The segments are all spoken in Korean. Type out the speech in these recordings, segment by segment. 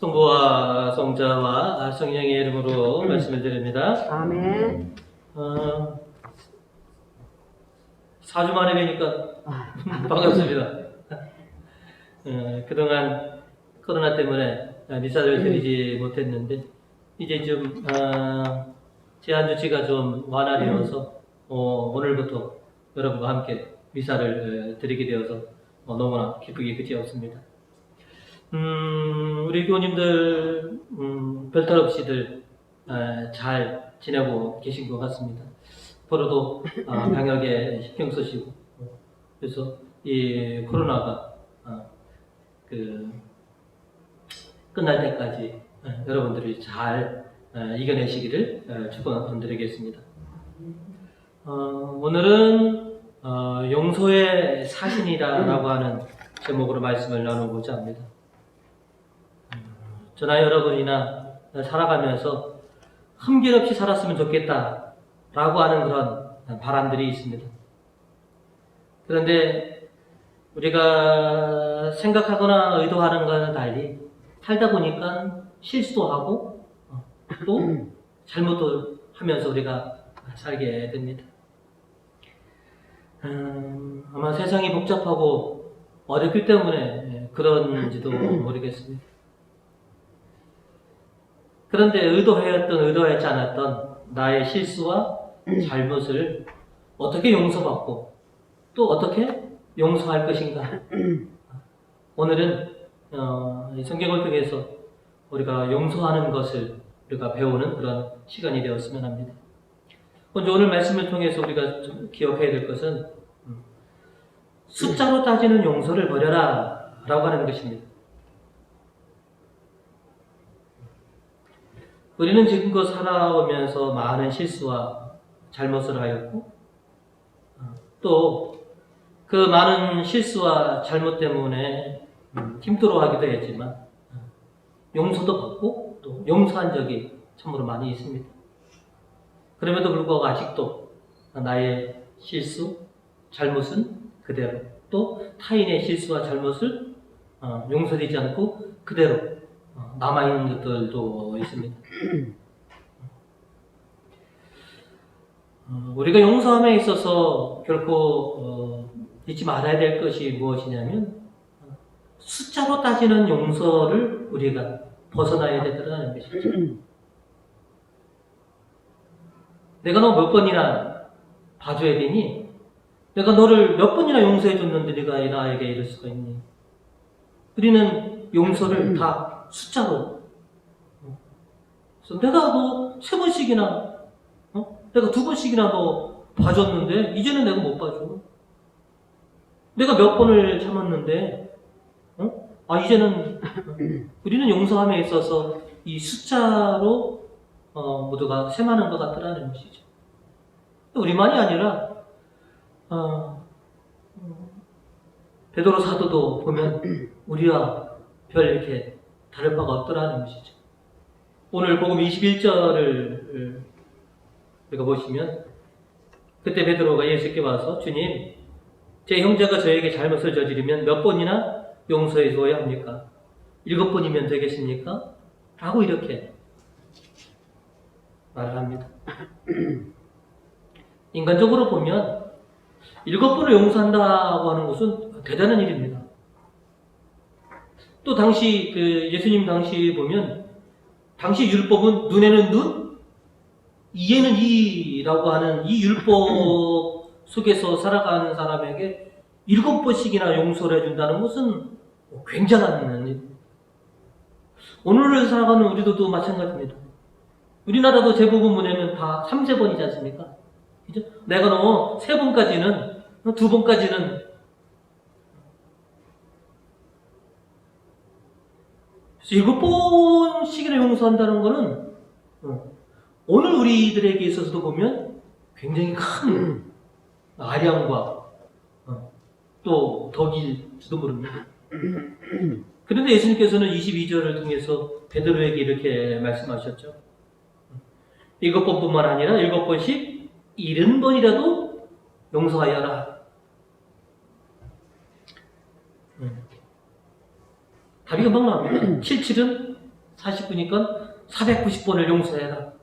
성부와 성자와 성령의 이름으로 말씀을 드립니다. 아멘. 4주 만에 뵈니까 반갑습니다. 그동안 코로나 때문에 미사를 드리지 못했는데 이제 좀 제한 조치가 좀 완화되어서 오늘부터 여러분과 함께 미사를 드리게 되어서 너무나 기쁘게 끝이 없습니다. 우리 교우님들 별탈 없이들 잘 지내고 계신 것 같습니다. 앞으로도 방역에 신경 쓰시고 그래서 이 코로나가 끝날 때까지 여러분들이 잘 이겨내시기를 축원드리겠습니다. 오늘은 용서의 사신이라고 하는 제목으로 말씀을 나누고자 합니다. 저나 여러분이나 살아가면서 흠길 없이 살았으면 좋겠다 라고 하는 그런 바람들이 있습니다. 그런데 우리가 생각하거나 의도하는 것과는 달리 살다 보니까 실수도 하고 또 잘못도 하면서 우리가 살게 됩니다. 아마 세상이 복잡하고 어렵기 때문에 그런지도 모르겠습니다. 그런데 의도하였던 의도하지 않았던 나의 실수와 잘못을 어떻게 용서받고 또 어떻게 용서할 것인가. 오늘은 성경을 통해서 우리가 용서하는 것을 우리가 배우는 그런 시간이 되었으면 합니다. 먼저 오늘 말씀을 통해서 우리가 좀 기억해야 될 것은 숫자로 따지는 용서를 버려라 라고 하는 것입니다. 우리는 지금껏 살아오면서 많은 실수와 잘못을 하였고 또 그 많은 실수와 잘못 때문에 힘들어하기도 했지만 용서도 받고 또 용서한 적이 참으로 많이 있습니다. 그럼에도 불구하고 아직도 나의 실수, 잘못은 그대로 또 타인의 실수와 잘못을 용서되지 않고 그대로 남아있는 것들도 있습니다. 우리가 용서함에 있어서 결코 잊지 말아야 될 것이 무엇이냐면 숫자로 따지는 용서를 우리가 벗어나야 된다는 것이죠. 내가 너 몇 번이나 봐줘야 되니? 내가 너를 몇 번이나 용서해 줬는데 네가 나에게 이럴 수가 있니? 우리는 용서를 다 숫자로. 그래서 내가 너 3번씩이나, 내가 2번씩이나 너 봐줬는데 이제는 내가 못 봐줘. 내가 몇 번을 참았는데, 이제는 우리는 용서함에 있어서 이 숫자로 모두가 셈하는 것 같더라는 것이죠. 우리만이 아니라 베드로 사도도 보면 우리와 별 이렇게 다를 바가 없더라는 것이죠. 오늘 복음 21절을 우리가 보시면 그때 베드로가 예수께 와서 주님, 제 형제가 저에게 잘못을 저지르면 몇 번이나 용서해 주어야 합니까? 7번이면 되겠습니까? 라고 이렇게 말을 합니다. 인간적으로 보면 7번을 용서한다고 하는 것은 대단한 일입니다. 또 당시 예수님 당시 보면 당시 율법은 눈에는 눈, 이에는 이라고 하는 이 율법 속에서 살아가는 사람에게 7번씩이나 용서를 해준다는 것은 굉장한 일입니다. 오늘을 살아가는 우리도 마찬가지입니다. 우리나라도 대부분 뭐냐면 다 3세번이지 않습니까? 그죠? 내가 너 3번까지는, 2번까지는 그래서 7번씩이나 용서한다는 것은 오늘 우리들에게 있어서도 보면 굉장히 큰 아량과 또 덕일지도 모릅니다. 그런데 예수님께서는 22절을 통해서 베드로에게 이렇게 말씀하셨죠. 7번뿐만 아니라 7번씩 70번이라도 용서하여라. 답이 금방 나옵니다. 77은 49니까 490번을 용서해라.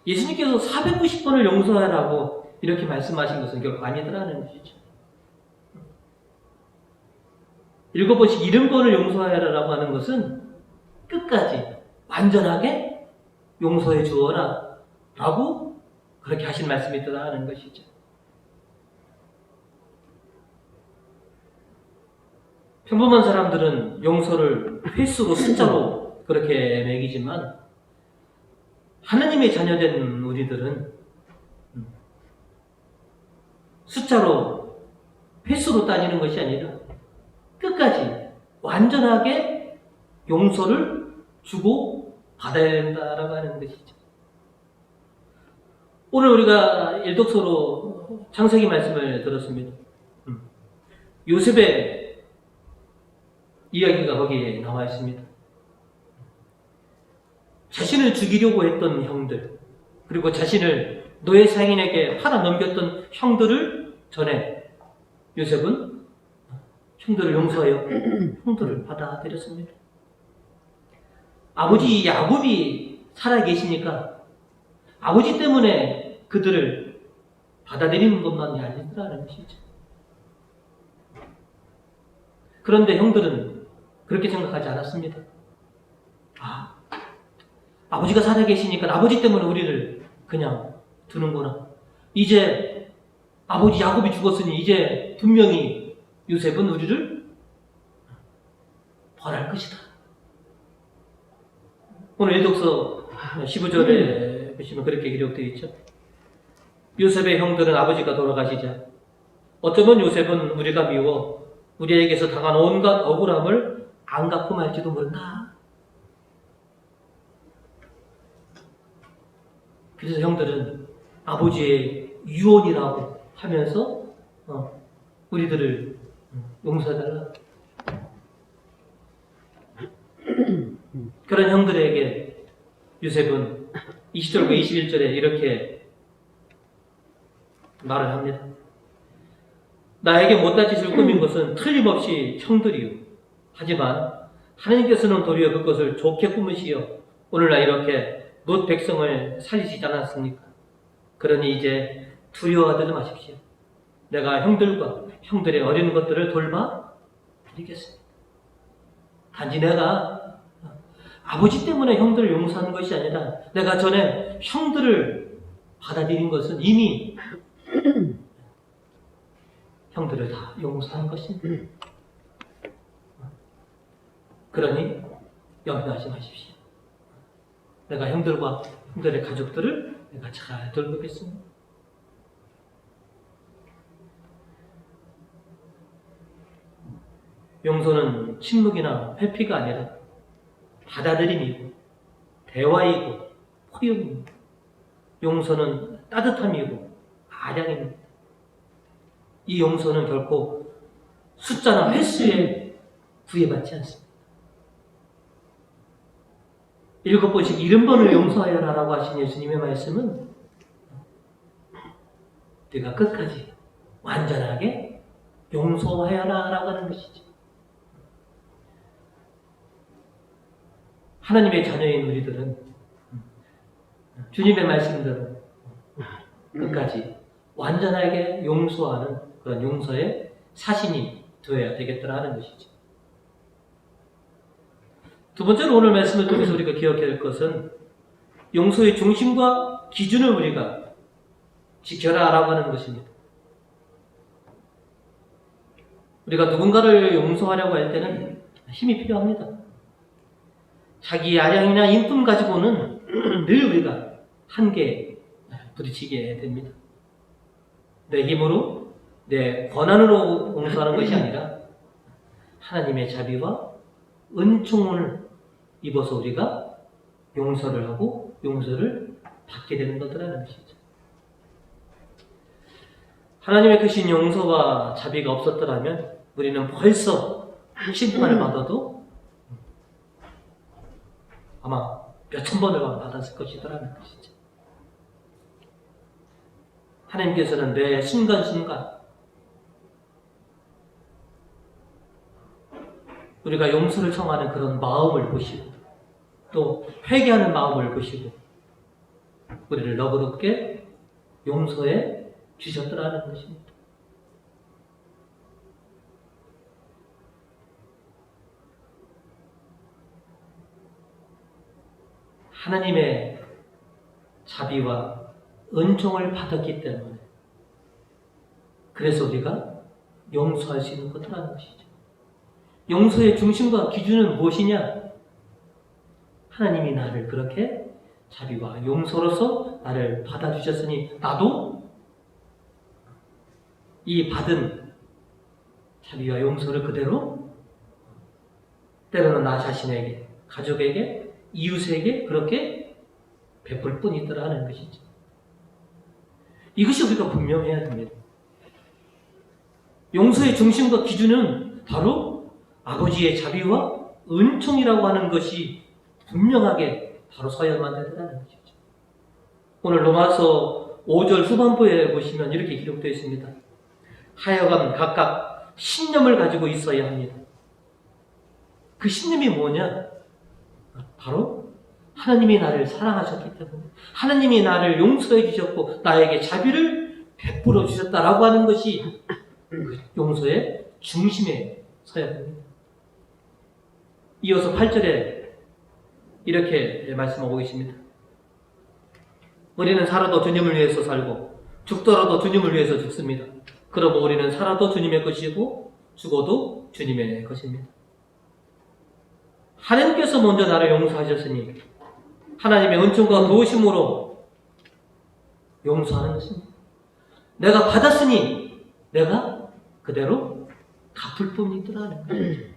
예수님께서 490번을 용서하라고 이렇게 말씀하신 것은 결코 아니더라는 것이죠. 7번씩 70번을 용서하라라고 하는 것은 끝까지 완전하게 용서해 주어라 라고 그렇게 하신 말씀이더라는 것이죠. 평범한 사람들은 용서를 횟수로 숫자로 그렇게 매기지만 하나님의 자녀된 우리들은 숫자로 횟수로 따지는 것이 아니라 끝까지 완전하게 용서를 주고 받아야 된다라고 하는 것이죠. 오늘 우리가 일독서로 창세기 말씀을 들었습니다. 요셉의 이야기가 거기에 나와 있습니다. 자신을 죽이려고 했던 형들, 그리고 자신을 노예 상인에게 팔아 넘겼던 형들을 전에 요셉은 형들을 용서하여 형들을 받아들였습니다. 아버지 야곱이 살아계시니까 아버지 때문에 그들을 받아들이는 것만이 아니더라는 것이죠. 그런데 형들은 그렇게 생각하지 않았습니다. 아버지가 살아계시니까 아버지 때문에 우리를 그냥 두는구나. 이제 아버지 야곱이 죽었으니 이제 분명히 요셉은 우리를 벌할 것이다. 오늘 일독서 15절에 보시면 그렇게 기록되어 있죠. 요셉의 형들은 아버지가 돌아가시자 어쩌면 요셉은 우리가 미워 우리에게서 당한 온갖 억울함을 안 갚고 말지도 모른다. 그래서 형들은 아버지의 유언이라고 하면서 우리들을 용서해달라. 그런 형들에게 요셉은 20절과 21절에 이렇게 말을 합니다. 나에게 못다 짓을 꾸민 것은 틀림없이 형들이요. 하지만 하나님께서는 도리어 그것을 좋게 꾸미시어 오늘날 이렇게 롯 백성을 살리시지 않았습니까? 그러니 이제 두려워하지 마십시오. 내가 형들과 형들의 어린 것들을 돌봐 드리겠습니다. 단지 내가 아버지 때문에 형들을 용서하는 것이 아니라 내가 전에 형들을 받아들인 것은 이미 형들을 다 용서한 것입니다. 그러니 염려하지 마십시오. 내가 형들과 형들의 가족들을 내가 잘 돌보겠습니다. 용서는 침묵이나 회피가 아니라 받아들임이고 대화이고 포용입니다. 용서는 따뜻함이고 아량입니다. 이 용서는 결코 숫자나 횟수에 구애받지 않습니다. 7번씩 70번을 용서하여라 라고 하신 예수님의 말씀은 네가 끝까지 완전하게 용서하여라 라고 하는 것이죠. 하나님의 자녀인 우리들은 주님의 말씀대로 끝까지 완전하게 용서하는 그런 용서의 사신이 되어야 되겠더라 하는 것이죠. 두 번째로 오늘 말씀을 통해서 우리가 기억해야 할 것은 용서의 중심과 기준을 우리가 지켜라 라고 하는 것입니다. 우리가 누군가를 용서하려고 할 때는 힘이 필요합니다. 자기 아량이나 인품 가지고는 늘 우리가 한계에 부딪히게 됩니다. 내 힘으로, 내 권한으로 용서하는 것이 아니라 하나님의 자비와 은총을 입어서 우리가 용서를 하고 용서를 받게 되는 것이라는 것이죠. 하나님의 크신 용서와 자비가 없었더라면 우리는 벌써 심판을 받아도 아마 몇천 번을 받았을 것이더라는 것이죠. 하나님께서는 매 순간순간 우리가 용서를 청하는 그런 마음을 보시고 또 회개하는 마음을 보시고 우리를 너그럽게 용서해 주셨더라는 것입니다. 하나님의 자비와 은총을 받았기 때문에 그래서 우리가 용서할 수 있는 것이라는 것이죠. 용서의 중심과 기준은 무엇이냐? 하나님이 나를 그렇게 자비와 용서로서 나를 받아주셨으니 나도 이 받은 자비와 용서를 그대로 때로는 나 자신에게, 가족에게, 이웃에게 그렇게 베풀 뿐이더라 하는 것이죠. 이것이 우리가 분명해야 됩니다. 용서의 중심과 기준은 바로 아버지의 자비와 은총이라고 하는 것이 분명하게 바로 서야만 되더라는 것이죠. 오늘 로마서 5절 후반부에 보시면 이렇게 기록되어 있습니다. 하여간 각각 신념을 가지고 있어야 합니다. 그 신념이 뭐냐? 바로 하나님이 나를 사랑하셨기 때문에 하나님이 나를 용서해 주셨고 나에게 자비를 베풀어 주셨다라고 하는 것이 그 용서의 중심에 서야 됩니다. 이어서 8절에 이렇게 말씀하고 계십니다. 우리는 살아도 주님을 위해서 살고 죽더라도 주님을 위해서 죽습니다. 그러므로 우리는 살아도 주님의 것이고 죽어도 주님의 것입니다. 하나님께서 먼저 나를 용서하셨으니 하나님의 은총과 도우심으로 용서하는 것입니다. 내가 받았으니 내가 그대로 갚을 뿐이더라는 거죠.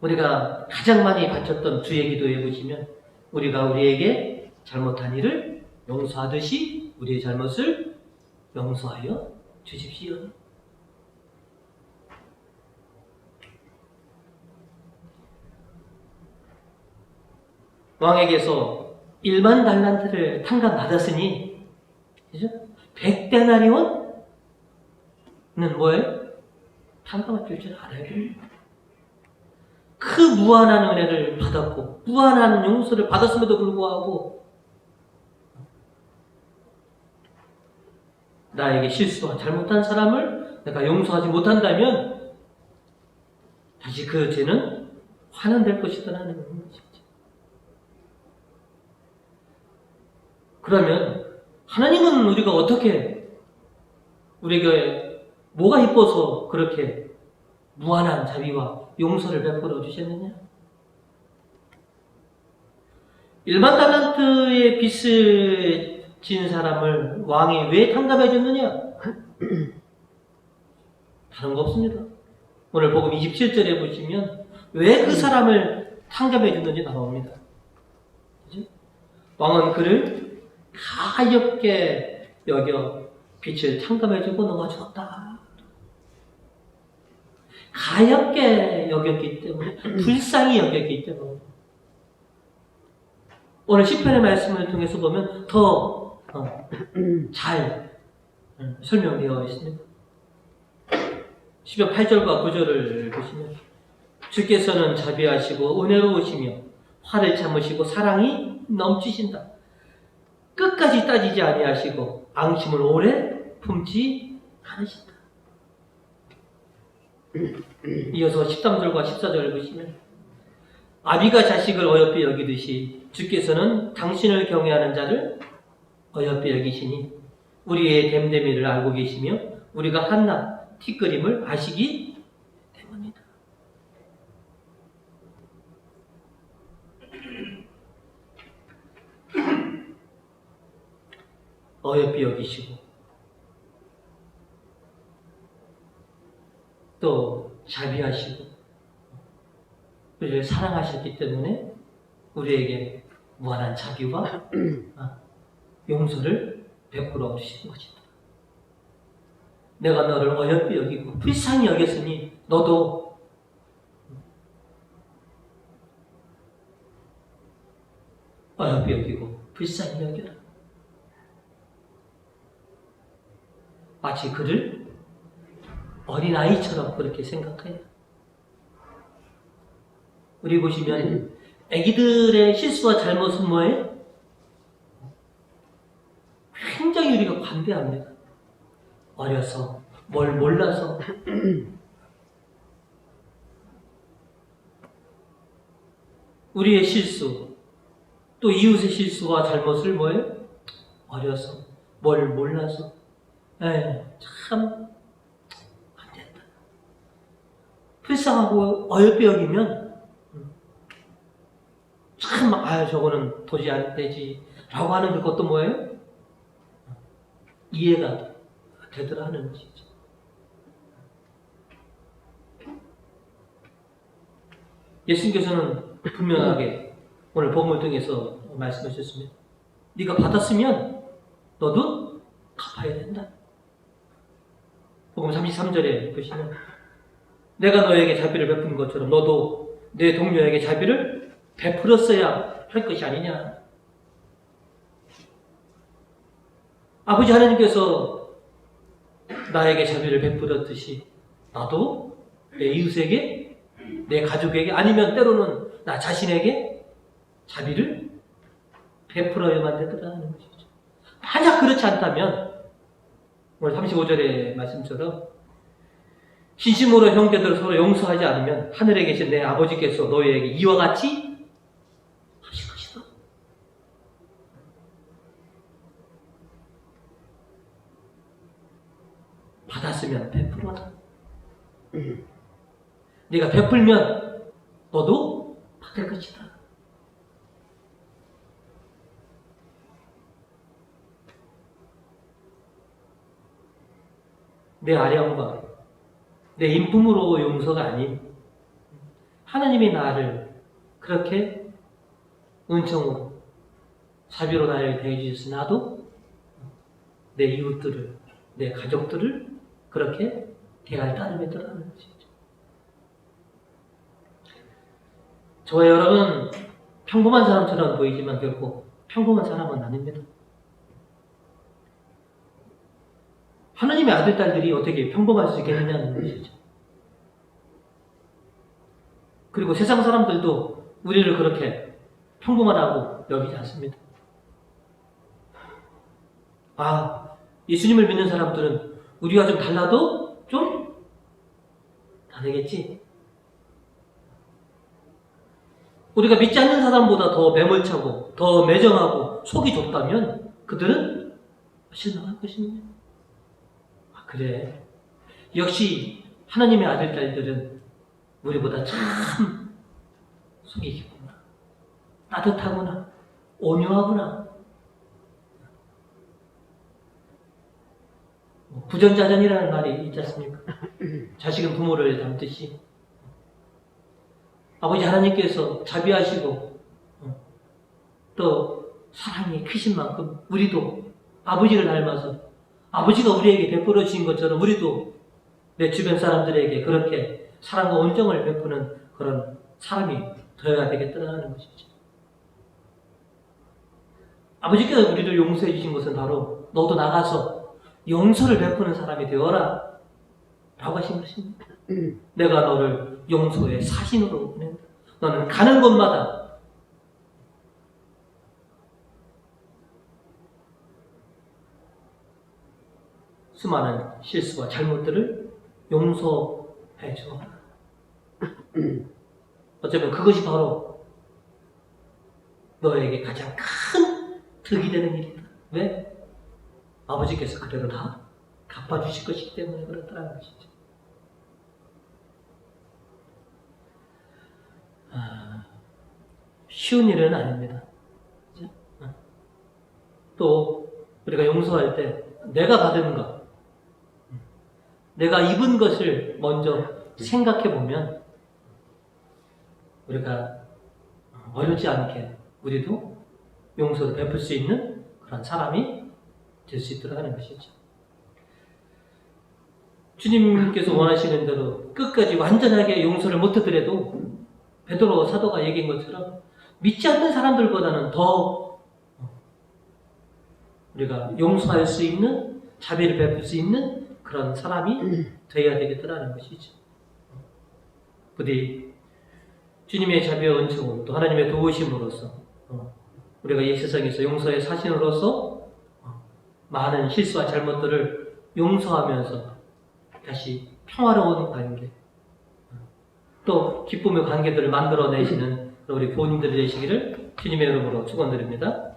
우리가 가장 많이 바쳤던 주의 기도에 보시면 우리가 우리에게 잘못한 일을 용서하듯이 우리의 잘못을 용서하여 주십시오. 왕에게서 1만 달란트를 탕감받았으니 100데나리온은 뭐예요? 탕감을 줄 줄 알아야 됩니다. 그 무한한 은혜를 받았고 무한한 용서를 받았음에도 불구하고 나에게 실수와 잘못한 사람을 내가 용서하지 못한다면 다시 그 죄는 환원될 것이다라는 것이죠. 그러면 하나님은 우리가 어떻게 우리에게 뭐가 이뻐서 그렇게 무한한 자비와 용서를 베풀어 주셨느냐? 1만 달란트의 빚을 진 사람을 왕이 왜 탕감해 줬느냐? 다른 거 없습니다. 오늘 복음 27절에 보시면 왜 그 사람을 탕감해 줬는지 나옵니다. 그죠? 왕은 그를 가엾게 여겨 빚을 탕감해 주고 넘어졌다. 가엾게 여겼기 때문에 불쌍히 여겼기 때문에 오늘 시편의 말씀을 통해서 보면 더 잘 설명되어 있습니다. 시편 8절과 9절을 보시면 주께서는 자비하시고 은혜로우시며 화를 참으시고 사랑이 넘치신다. 끝까지 따지지 아니하시고 앙심을 오래 품지 않으신다. 이어서 13절과 14절을 보시면 아비가 자식을 어여삐 여기듯이 주께서는 당신을 경외하는 자를 어여삐 여기시니 우리의 됨됨이를 알고 계시며 우리가 한낱 티끌임을 아시기 때문이다. 어여삐 여기시고 또 자비하시고 우리를 사랑하셨기 때문에 우리에게 무한한 자비와 용서를 베풀어 주신 것이다. 내가 너를 어여삐 여기고 불쌍히 여겼으니 너도 어여삐 여기고 불쌍히 여겨라. 마치 그를 어린아이처럼 그렇게 생각해요. 우리 보시면 아기들의 실수와 잘못은 뭐예요? 굉장히 우리가 관대합니다. 어려서, 뭘 몰라서. 우리의 실수, 또 이웃의 실수와 잘못을 뭐예요? 어려서, 뭘 몰라서. 참 안 된다. 불쌍하고 어여삐 여기면 참 저거는 도저히 안 되지 라고 하는 그것도 뭐예요? 이해가 되더라 하는 것이죠. 예수님께서는 분명하게 오늘 복음을 통해서 말씀하셨습니다. 네가 받았으면 너도 갚아야 된다. 복음 33절에 보시면 내가 너에게 자비를 베푼 것처럼 너도 내 동료에게 자비를 베풀었어야 할 것이 아니냐. 아버지 하나님께서 나에게 자비를 베풀었듯이 나도 내 이웃에게, 내 가족에게, 아니면 때로는 나 자신에게 자비를 베풀어야만 되더라는 것이죠. 만약 그렇지 않다면 오늘 35절의 말씀처럼 진심으로 형제들을 서로 용서하지 않으면 하늘에 계신 내 아버지께서 너희에게 이와 같이 하실 것이다. 받았으면 베풀어라. 네가 베풀면 너도 받을 것이다. 내 아량과 내 인품으로 용서가 아닌 하나님이 나를 그렇게 은총으로 자비로 나를 대해주셔서 나도 내 이웃들을, 내 가족들을 그렇게 대할 따름이 있더라는 것이죠. 저와 여러분 평범한 사람처럼 보이지만 결코 평범한 사람은 아닙니다. 하나님의 아들, 딸들이 어떻게 평범할 수 있겠느냐는 것이죠. 그리고 세상 사람들도 우리를 그렇게 평범하다고 여기지 않습니다. 예수님을 믿는 사람들은 우리와 좀 달라도 좀 다르겠지. 우리가 믿지 않는 사람보다 더 매몰차고 더 매정하고 속이 좁다면 그들은 실망할 것입니다. 그래. 역시 하나님의 아들, 딸들은 우리보다 참 속이 깊구나. 따뜻하구나. 온유하구나. 부전자전이라는 말이 있지 않습니까? 자식은 부모를 닮듯이 아버지 하나님께서 자비하시고 또 사랑이 크신 만큼 우리도 아버지를 닮아서 아버지가 우리에게 베풀어 주신 것처럼 우리도 내 주변 사람들에게 그렇게 사랑과 온정을 베푸는 그런 사람이 되어야 되겠다는 것이죠. 아버지께서 우리를 용서해 주신 것은 바로 너도 나가서 용서를 베푸는 사람이 되어라 라고 하신 것입니다. 내가 너를 용서의 사신으로 보낸다. 너는 가는 곳마다 수많은 실수와 잘못들을 용서해 주어라. 어쩌면 그것이 바로 너에게 가장 큰 득이 되는 일이다. 왜? 아버지께서 그대로 다 갚아주실 것이기 때문에 그렇다는 것이죠. 쉬운 일은 아닙니다. 또 우리가 용서할 때 내가 받은 것, 내가 입은 것을 먼저 생각해 보면 우리가 어렵지 않게 우리도 용서를 베풀 수 있는 그런 사람이 될 수 있도록 하는 것이죠. 주님께서 원하시는 대로 끝까지 완전하게 용서를 못하더라도 베드로 사도가 얘기한 것처럼 믿지 않는 사람들보다는 더 우리가 용서할 수 있는, 자비를 베풀 수 있는 그런 사람이 되어야 되겠다라는 것이죠. 부디 주님의 자비와 은총으로 또 하나님의 도우심으로써 우리가 이 세상에서 용서의 사신으로서 많은 실수와 잘못들을 용서하면서 다시 평화로운 관계, 또 기쁨의 관계들을 만들어내시는 우리 부모님들이 되시기를 주님의 이름으로 축원드립니다.